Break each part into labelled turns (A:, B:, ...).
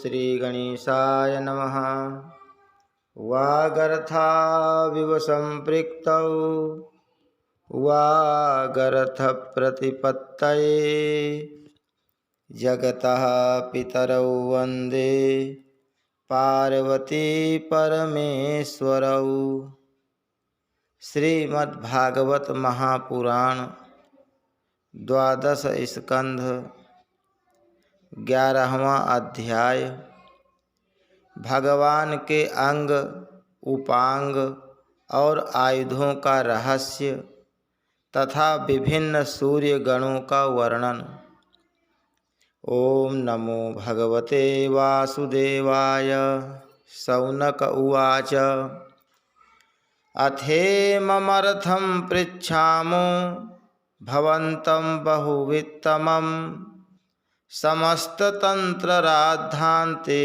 A: श्रीगणेशाय नमः। वागर्थाविव सम्पृक्तौ वागर्थप्रतिपत्तये जगतः पितरौ वन्दे पार्वती परमेश्वरौ। श्रीमद्भागवत महापुराण 12 स्कंध 11वां अध्याय। भगवान के अंग, उपांग और आयुधों का रहस्य तथा विभिन्न सूर्य गणों का वर्णन। ओम नमो भगवते वासुदेवाय। शौनक उवाच। अथेममर्थं पृच्छामो भवन्तं बहुवित्तमं समस्ततन्त्रराद्धान्ते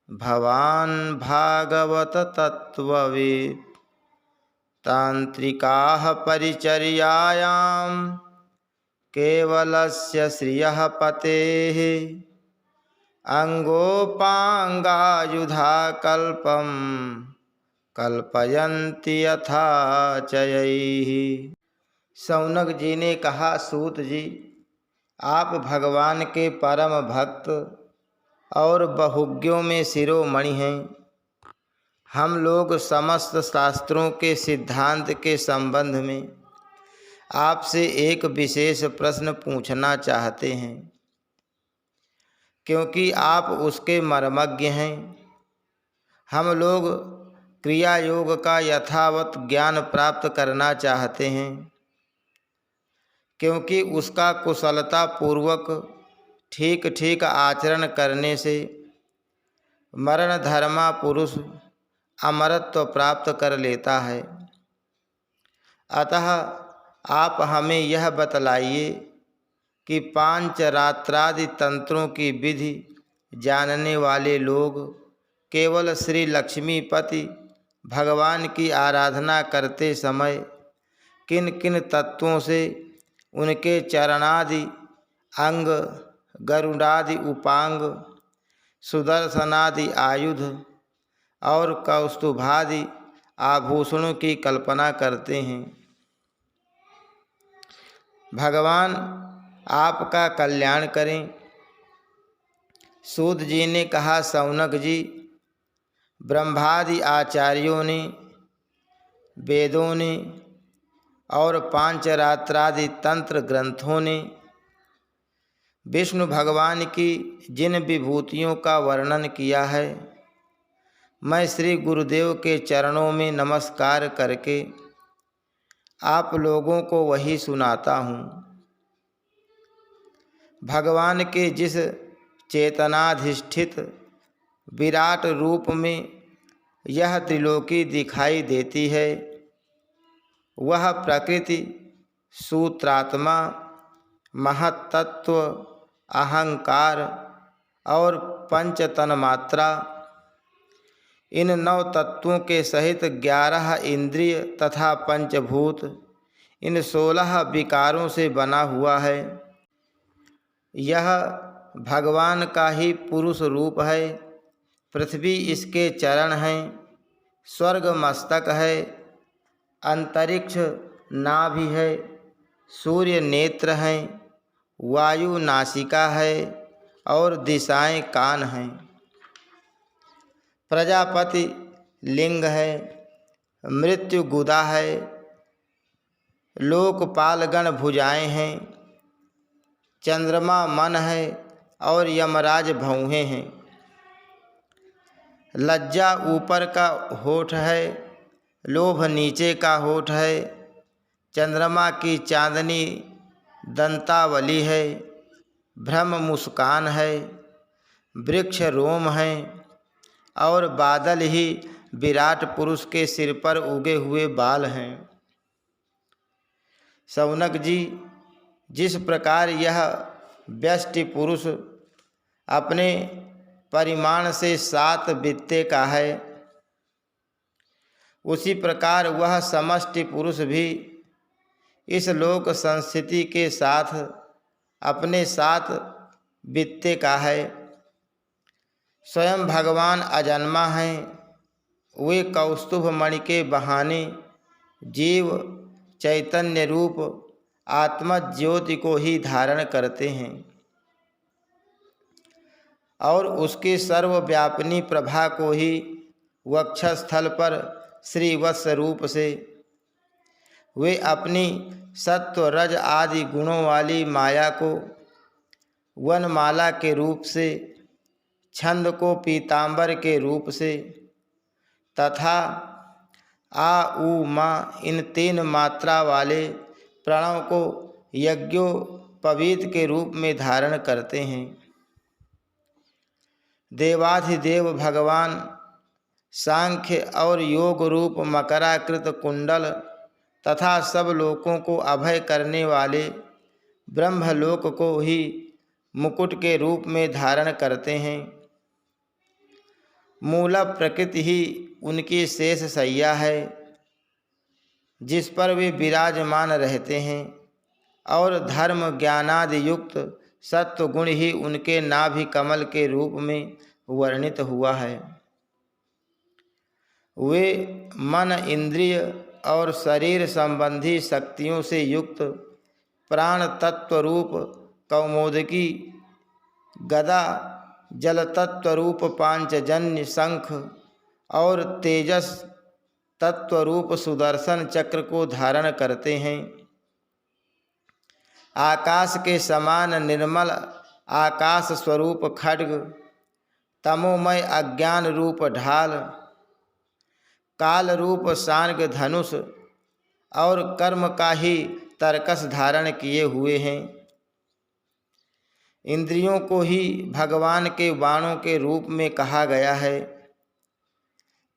A: भवान् भागवत तत्त्ववित्। तान्त्रिकाः परिचर्यायां केवलस्य श्रियः पतेः अंगोपांगायुधाकल्पं कल्पयन्ति यथा चयैः। शौनक जी ने कहा, सूत जी, आप भगवान के परम भक्त और बहुज्ञों में शिरोमणि हैं। हम लोग समस्त शास्त्रों के सिद्धांत के संबंध में आपसे एक विशेष प्रश्न पूछना चाहते हैं, क्योंकि आप उसके मर्मज्ञ हैं। हम लोग क्रिया योग का यथावत ज्ञान प्राप्त करना चाहते हैं, क्योंकि उसका कुशलता पूर्वक ठीक ठीक आचरण करने से मरण धर्मा पुरुष अमरत्व प्राप्त कर लेता है। अतः आप हमें यह बतलाइए कि पांचरात्रादि तंत्रों की विधि जानने वाले लोग केवल श्री लक्ष्मीपति भगवान की आराधना करते समय किन किन तत्वों से उनके चरणादि अंग, गरुडादि उपांग, सुदर्शनादि आयुध और कौस्तुभादि आभूषणों की कल्पना करते हैं। भगवान आपका कल्याण करें। सूत जी ने कहा, शौनक जी, ब्रह्मादि आचार्यों ने, वेदों ने और पांचरात्रादि तंत्र ग्रंथों ने विष्णु भगवान की जिन विभूतियों का वर्णन किया है, मैं श्री गुरुदेव के चरणों में नमस्कार करके आप लोगों को वही सुनाता हूँ। भगवान के जिस चेतनाधिष्ठित विराट रूप में यह त्रिलोकी दिखाई देती है, वह प्रकृति, सूत्रात्मा, महत्तत्व, अहंकार और पंचतन्मात्रा, इन 9 तत्वों के सहित 11 इंद्रिय तथा पंचभूत, इन 16 विकारों से बना हुआ है। यह भगवान का ही पुरुष रूप है। पृथ्वी इसके चरण हैं, स्वर्ग मस्तक है, अंतरिक्ष नाभि है, सूर्य नेत्र हैं, वायु नासिका है और दिशाएं कान हैं। प्रजापति लिंग है, मृत्यु गुदा है, लोकपालगण भुजाएं हैं, चंद्रमा मन है और यमराज भौहें हैं। लज्जा ऊपर का होठ है, लोभ नीचे का होठ है, चंद्रमा की चांदनी दंतावली है, ब्रह्म मुस्कान है, वृक्ष रोम है और बादल ही विराट पुरुष के सिर पर उगे हुए बाल हैं। शौनक जी, जिस प्रकार यह व्यष्टि पुरुष अपने परिमाण से 7 बित्ते का है, उसी प्रकार वह समष्टि पुरुष भी इस लोक संस्थिति के साथ अपने 7 बित्ते का है। स्वयं भगवान अजन्मा हैं। वे कौस्तुभ मणि के बहाने जीव चैतन्य रूप आत्मा ज्योति को ही धारण करते हैं और उसके सर्वव्यापिनी प्रभा को ही वक्षस्थल पर श्रीवत्स रूप से वे अपनी सत्व रज आदि गुणों वाली माया को वनमाला के रूप से, छंद को पीतांबर के रूप से तथा आ उ मा इन 3 मात्रा वाले प्रणव को यज्ञोपवीत के रूप में धारण करते हैं। देवाधिदेव भगवान सांख्य और योग रूप मकराकृत कुंडल तथा सब लोकों को अभय करने वाले ब्रह्मलोक को ही मुकुट के रूप में धारण करते हैं। मूल प्रकृति ही उनकी शेष शैया है जिस पर वे विराजमान रहते हैं और धर्म ज्ञानादि युक्त सत्व गुण ही उनके नाभि कमल के रूप में वर्णित हुआ है। वे मन इंद्रिय और शरीर संबंधी शक्तियों से युक्त प्राण तत्व रूप कौमोदकी गदा, जल तत्व रूप पांचजन्य शंख और तेजस तत्व रूप सुदर्शन चक्र को धारण करते हैं। आकाश के समान निर्मल आकाश स्वरूप खड्ग, तमोमय अज्ञान रूप ढाल, काल रूप सांग धनुष और कर्म का ही तरकस धारण किए हुए हैं। इंद्रियों को ही भगवान के बाणों के रूप में कहा गया है।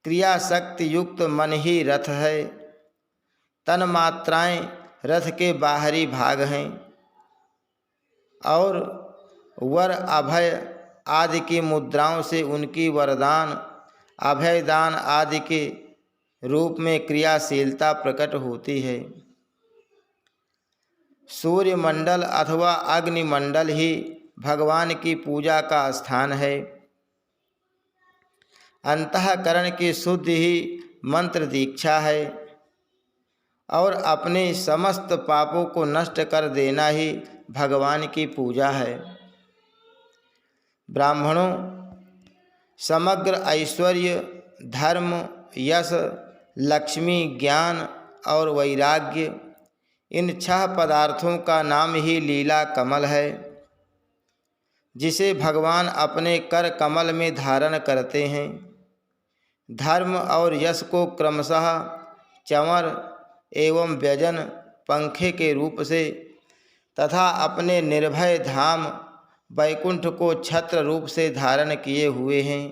A: क्रिया शक्ति युक्त मन ही रथ है। तन मात्राएं रथ के बाहरी भाग हैं और वर अभय आदि की मुद्राओं से उनकी वरदान अभयदान आदि के रूप में क्रियाशीलता प्रकट होती है। सूर्यमंडल अथवा अग्निमंडल ही भगवान की पूजा का स्थान है। अंतःकरण की शुद्धि ही मंत्र दीक्षा है और अपने समस्त पापों को नष्ट कर देना ही भगवान की पूजा है। ब्राह्मणों, समग्र ऐश्वर्य, धर्म, यश, लक्ष्मी, ज्ञान और वैराग्य, इन 6 पदार्थों का नाम ही लीला कमल है जिसे भगवान अपने कर कमल में धारण करते हैं। धर्म और यश को क्रमशः चंवर एवं व्यजन पंखे के रूप से तथा अपने निर्भय धाम वैकुंठ को छत्र रूप से धारण किए हुए हैं।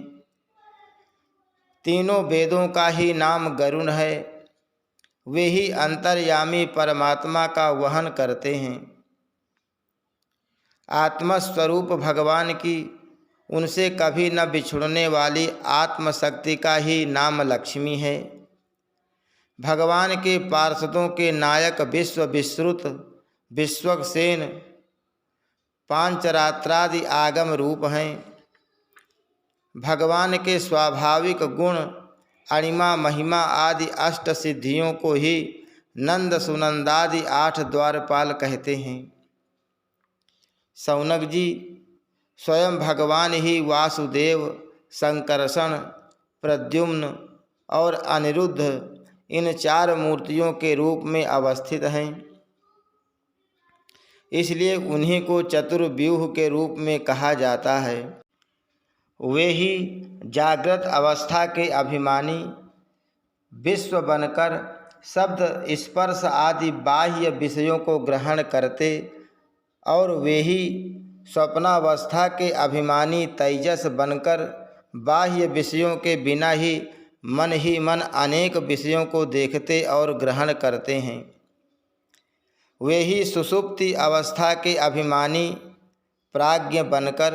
A: तीनों वेदों का ही नाम गरुण है। वे ही अंतर्यामी परमात्मा का वहन करते हैं। आत्मस्वरूप भगवान की उनसे कभी न बिछुड़ने वाली आत्मशक्ति का ही नाम लक्ष्मी है। भगवान के पार्षदों के नायक विश्व विश्रुत, विश्वक्सेन, पांचरात्रादि आगम रूप हैं। भगवान के स्वाभाविक गुण अणिमा महिमा आदि 8 सिद्धियों को ही नंद सुनंदादि 8 द्वारपाल कहते हैं। शौनक जी, स्वयं भगवान ही वासुदेव, संकर्षण, प्रद्युम्न और अनिरुद्ध इन 4 मूर्तियों के रूप में अवस्थित हैं। इसलिए उन्हीं को चतुर्व्यूह के रूप में कहा जाता है। वे ही जागृत अवस्था के अभिमानी विश्व बनकर शब्द, स्पर्श आदि बाह्य विषयों को ग्रहण करते और वे ही स्वप्नावस्था के अभिमानी तेजस बनकर बाह्य विषयों के बिना ही मन अनेक विषयों को देखते और ग्रहण करते हैं। वे ही सुषुप्ति अवस्था के अभिमानी प्राज्ञ बनकर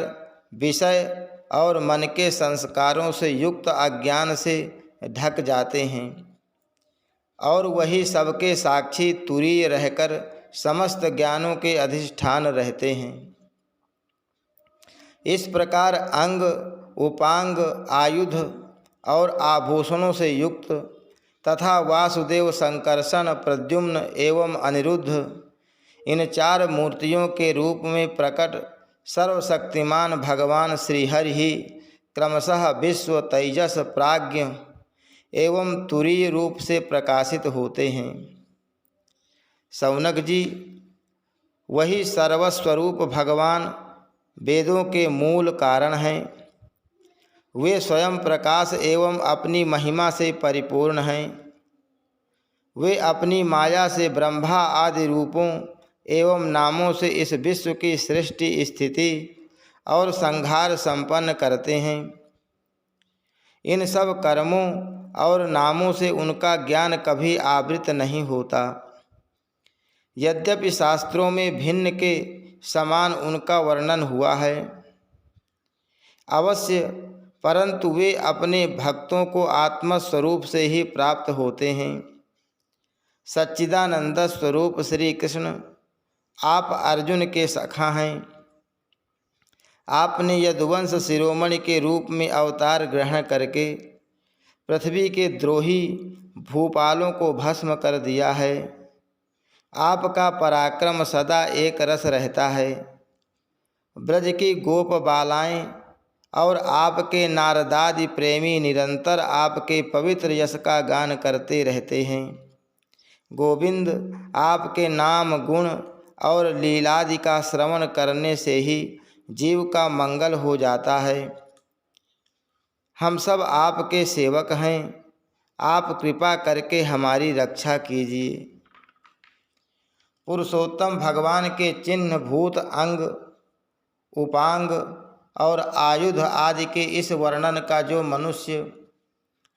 A: विषय और मन के संस्कारों से युक्त अज्ञान से ढक जाते हैं और वही सबके साक्षी तुरीय रहकर समस्त ज्ञानों के अधिष्ठान रहते हैं। इस प्रकार अंग, उपांग, आयुध और आभूषणों से युक्त तथा वासुदेव, संकर्षण, प्रद्युम्न एवं अनिरुद्ध इन 4 मूर्तियों के रूप में प्रकट सर्वशक्तिमान भगवान श्रीहरि ही क्रमशः विश्व, तेजस, प्राज्ञ एवं तुरीय रूप से प्रकाशित होते हैं। शौनक जी, वही सर्वस्वरूप भगवान वेदों के मूल कारण हैं। वे स्वयं प्रकाश एवं अपनी महिमा से परिपूर्ण हैं। वे अपनी माया से ब्रह्मा आदि रूपों एवं नामों से इस विश्व की सृष्टि, स्थिति और संहार संपन्न करते हैं। इन सब कर्मों और नामों से उनका ज्ञान कभी आवृत नहीं होता। यद्यपि शास्त्रों में भिन्न के समान उनका वर्णन हुआ है अवश्य, परंतु वे अपने भक्तों को आत्मस्वरूप से ही प्राप्त होते हैं। सच्चिदानंद स्वरूप श्री कृष्ण आप अर्जुन के सखा हैं। आपने यदुवंश शिरोमणि के रूप में अवतार ग्रहण करके पृथ्वी के द्रोही भूपालों को भस्म कर दिया है। आपका पराक्रम सदा एक रस रहता है। ब्रज की गोप बालाएं और आपके नारदादि प्रेमी निरंतर आपके पवित्र यश का गान करते रहते हैं। गोविंद, आपके नाम, गुण और लीलादि का श्रवण करने से ही जीव का मंगल हो जाता है। हम सब आपके सेवक हैं। आप कृपा करके हमारी रक्षा कीजिए। पुरुषोत्तम भगवान के चिन्ह भूत अंग, उपांग और आयुध आदि के इस वर्णन का जो मनुष्य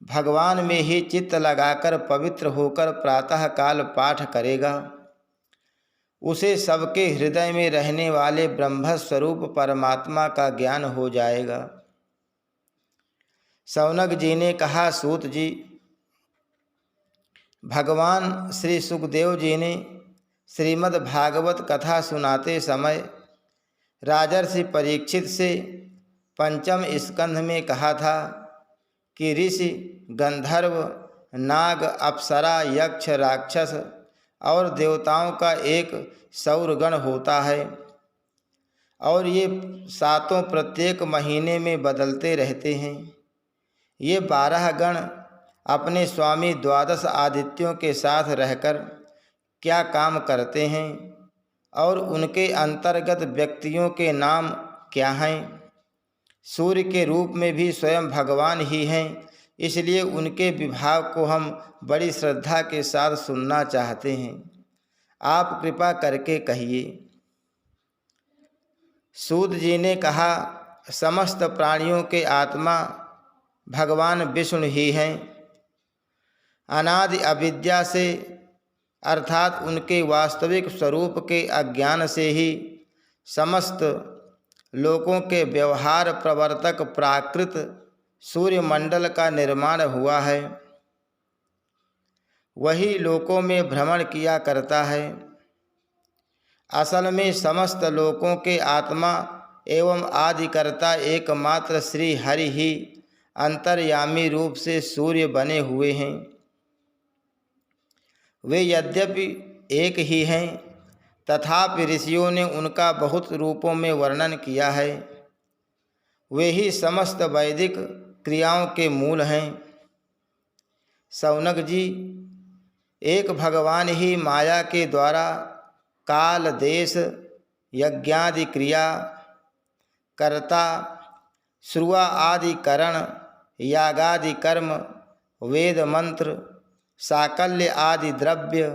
A: भगवान में ही चित्त लगाकर पवित्र होकर प्रातः काल पाठ करेगा, उसे सबके हृदय में रहने वाले ब्रह्म स्वरूप परमात्मा का ज्ञान हो जाएगा। शौनक जी ने कहा, सूत जी, भगवान श्री सुखदेव जी ने श्रीमद् भागवत कथा सुनाते समय राजर्षि परीक्षित से पंचम स्कंध में कहा था कि ऋषि, गंधर्व, नाग, अप्सरा, यक्ष, राक्षस और देवताओं का एक सौरगण होता है और ये 7 प्रत्येक महीने में बदलते रहते हैं। ये 12 गण अपने स्वामी 12 आदित्यों के साथ रहकर क्या काम करते हैं और उनके अंतर्गत व्यक्तियों के नाम क्या हैं। सूर्य के रूप में भी स्वयं भगवान ही हैं, इसलिए उनके विभाग को हम बड़ी श्रद्धा के साथ सुनना चाहते हैं। आप कृपा करके कहिए। सूत जी ने कहा, समस्त प्राणियों के आत्मा भगवान विष्णु ही हैं। अनादि अविद्या से अर्थात उनके वास्तविक स्वरूप के अज्ञान से ही समस्त लोकों के व्यवहार प्रवर्तक प्राकृत सूर्यमंडल का निर्माण हुआ है। वही लोकों में भ्रमण किया करता है। असल में समस्त लोकों के आत्मा एवं आदिकर्ता एकमात्र श्री हरि ही अंतर्यामी रूप से सूर्य बने हुए हैं। वे यद्यपि एक ही हैं, तथापि ऋषियों ने उनका बहुत रूपों में वर्णन किया है। वे ही समस्त वैदिक क्रियाओं के मूल हैं। शौनक जी, एक भगवान ही माया के द्वारा काल, देश, यज्ञादि क्रिया, कर्ता, श्रुआ आदि करण, यागादि कर्म, वेद मंत्र, साकल्य आदि द्रव्य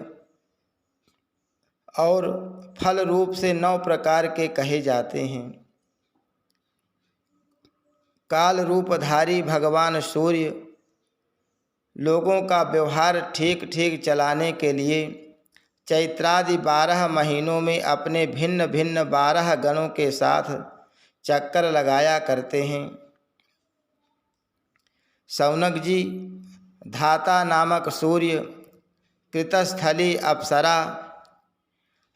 A: और फल रूप से 9 प्रकार के कहे जाते हैं। काल रूपधारी भगवान सूर्य लोगों का व्यवहार ठीक ठीक चलाने के लिए चैत्रादि 12 महीनों में अपने भिन्न भिन्न 12 गणों के साथ चक्कर लगाया करते हैं। शौनक जी, धाता नामक सूर्य, कृतस्थली अप्सरा,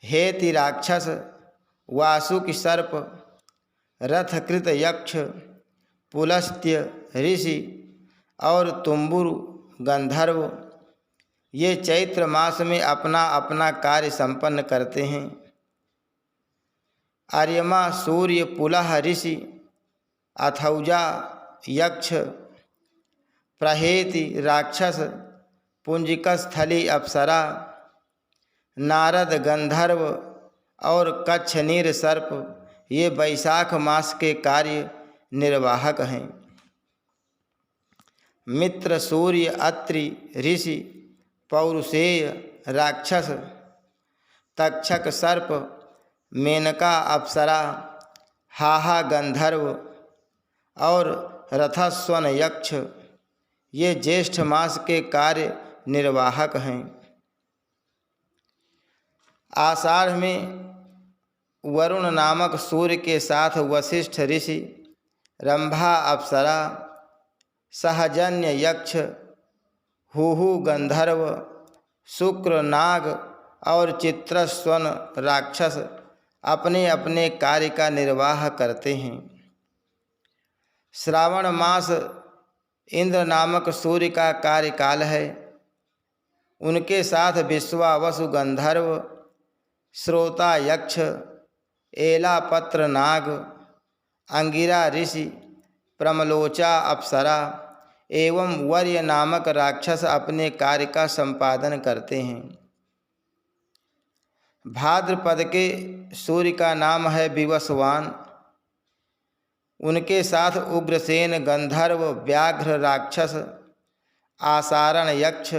A: हेति राक्षस, वासुकि सर्प, रथकृत यक्ष, पुलस्त्य ऋषि और तुम्बुरु गंधर्व ये चैत्र मास में अपना अपना कार्य संपन्न करते हैं। आर्यमा सूर्य, पुलह ऋषि, अथौजा यक्ष, प्रहेति राक्षस, पुंजिकस्थली अप्सरा, नारद गंधर्व और कच्छनीर सर्प ये वैशाख मास के कार्य निर्वाहक हैं। मित्र सूर्य, अत्रि ऋषि, पौरुषेय राक्षस, तक्षक सर्प, मेनका अप्सरा, हाहा गंधर्व और रथस्वन यक्ष ये ज्येष्ठ मास के कार्य निर्वाहक हैं। आषाढ़ में वरुण नामक सूर्य के साथ वशिष्ठ ऋषि, रंभा अप्सरा, सहजन्य यक्ष, हुहु गंधर्व, शुक्र नाग और चित्रस्वन राक्षस अपने अपने कार्य का निर्वाह करते हैं। श्रावण मास इंद्र नामक सूर्य का कार्यकाल है। उनके साथ विश्वावसु गंधर्व, श्रोता यक्ष, एलापत्र नाग, अंगिरा ऋषि, प्रमलोचा अप्सरा एवं वर्य नामक राक्षस अपने कार्य का संपादन करते हैं। भाद्रपद के सूर्य का नाम है विवस्वान। उनके साथ उग्रसेन गंधर्व, व्याघ्र राक्षस, आसारण यक्ष,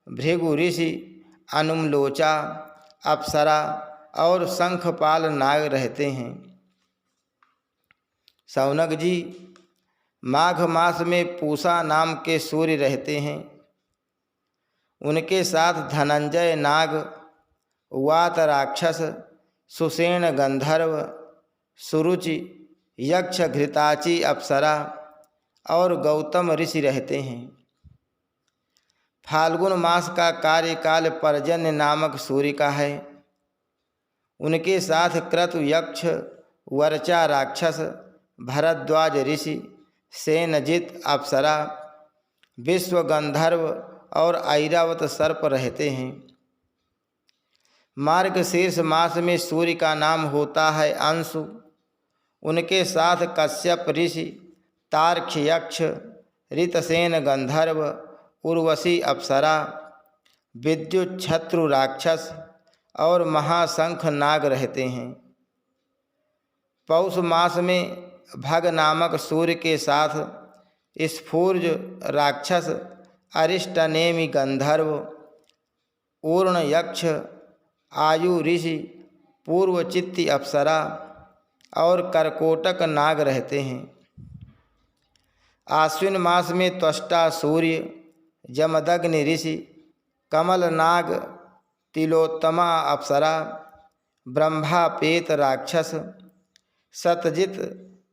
A: भृगु ऋषि, अनुमलोचा अप्सरा और शंखपाल नाग रहते हैं। शौनक जी, माघ मास में पूषा नाम के सूर्य रहते हैं। उनके साथ धनंजय नाग, वात राक्षस, सुषेण गंधर्व, सुरुचि यक्ष, घृताची अप्सरा और गौतम ऋषि रहते हैं। फाल्गुन मास का कार्यकाल पर्जन्य नामक सूर्य का है। उनके साथ क्रतु यक्ष, वर्चा राक्षस, भरद्वाज ऋषि, सेनजित अप्सरा, विश्व गंधर्व और ऐरावत सर्प रहते हैं। मार्गशीर्ष मास में सूर्य का नाम होता है अंशु। उनके साथ कश्यप ऋषि, तार्क्ष यक्ष, ऋतसेन गंधर्व, उर्वशी अप्सरा, विद्युत छत्रु राक्षस और महाशंख नाग रहते हैं। पौष मास में भग नामक सूर्य के साथ स्फूर्ज राक्षस, अरिष्टनेमि गंधर्व, ऊर्ण यक्ष, आयु ऋषि, पूर्वचित्ती अप्सरा और करकोटक नाग रहते हैं। आश्विन मास में त्वष्टा सूर्य, जमदग्नि ऋषि, कमल नाग, तिलोत्तमा अप्सरा, ब्रह्मापेत राक्षस, सतजित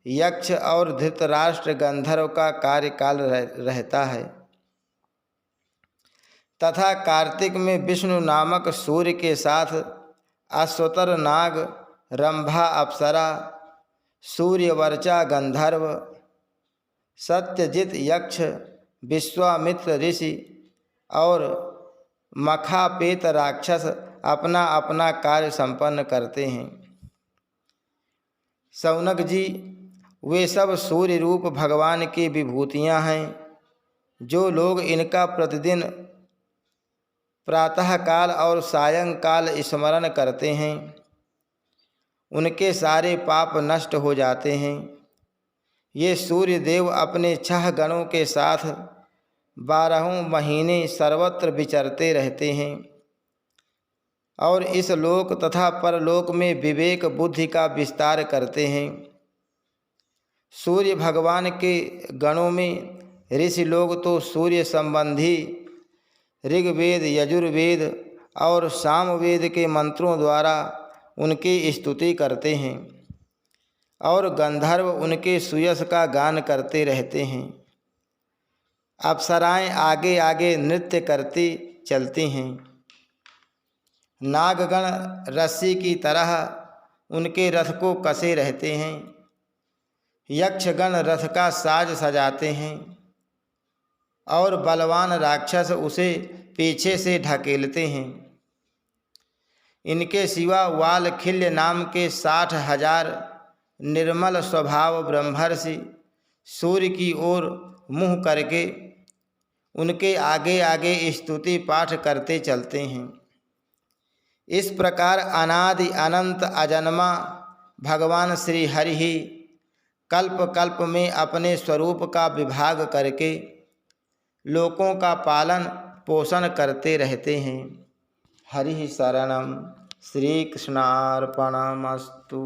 A: यक्ष और धृतराष्ट्र गंधर्व का कार्यकाल रहता है। तथा कार्तिक में विष्णु नामक सूर्य के साथ अश्वतर नाग, रंभा अप्सरा, सूर्यवर्चा गंधर्व, सत्यजित यक्ष, विश्वामित्र ऋषि और मखापेत राक्षस अपना अपना कार्य संपन्न करते हैं। शौनक जी, वे सब सूर्य रूप भगवान की विभूतियाँ हैं। जो लोग इनका प्रतिदिन प्रातःकाल और सायंकाल स्मरण करते हैं उनके सारे पाप नष्ट हो जाते हैं। ये सूर्य देव अपने 6 गणों के साथ 12 महीने सर्वत्र विचरते रहते हैं और इस लोक तथा परलोक में विवेक बुद्धि का विस्तार करते हैं। सूर्य भगवान के गणों में ऋषि लोग तो सूर्य संबंधी ऋग्वेद, यजुर्वेद और सामवेद के मंत्रों द्वारा उनकी स्तुति करते हैं और गंधर्व उनके सुयश का गान करते रहते हैं। अप्सराएं आगे आगे नृत्य करती चलती हैं। नागगण रस्सी की तरह उनके रथ को कसे रहते हैं। यक्षगण रथ का साज सजाते हैं और बलवान राक्षस उसे पीछे से ढकेलते हैं। इनके सिवा वालखिल्य नाम के 60,000 निर्मल स्वभाव ब्रह्मर्षि सूर्य की ओर मुँह करके उनके आगे आगे स्तुति पाठ करते चलते हैं। इस प्रकार अनादि अनंत अजन्मा भगवान श्री हरि ही कल्प कल्प में अपने स्वरूप का विभाग करके लोकों का पालन पोषण करते रहते हैं। हरि शरणम। श्री कृष्णार्पणमस्तु।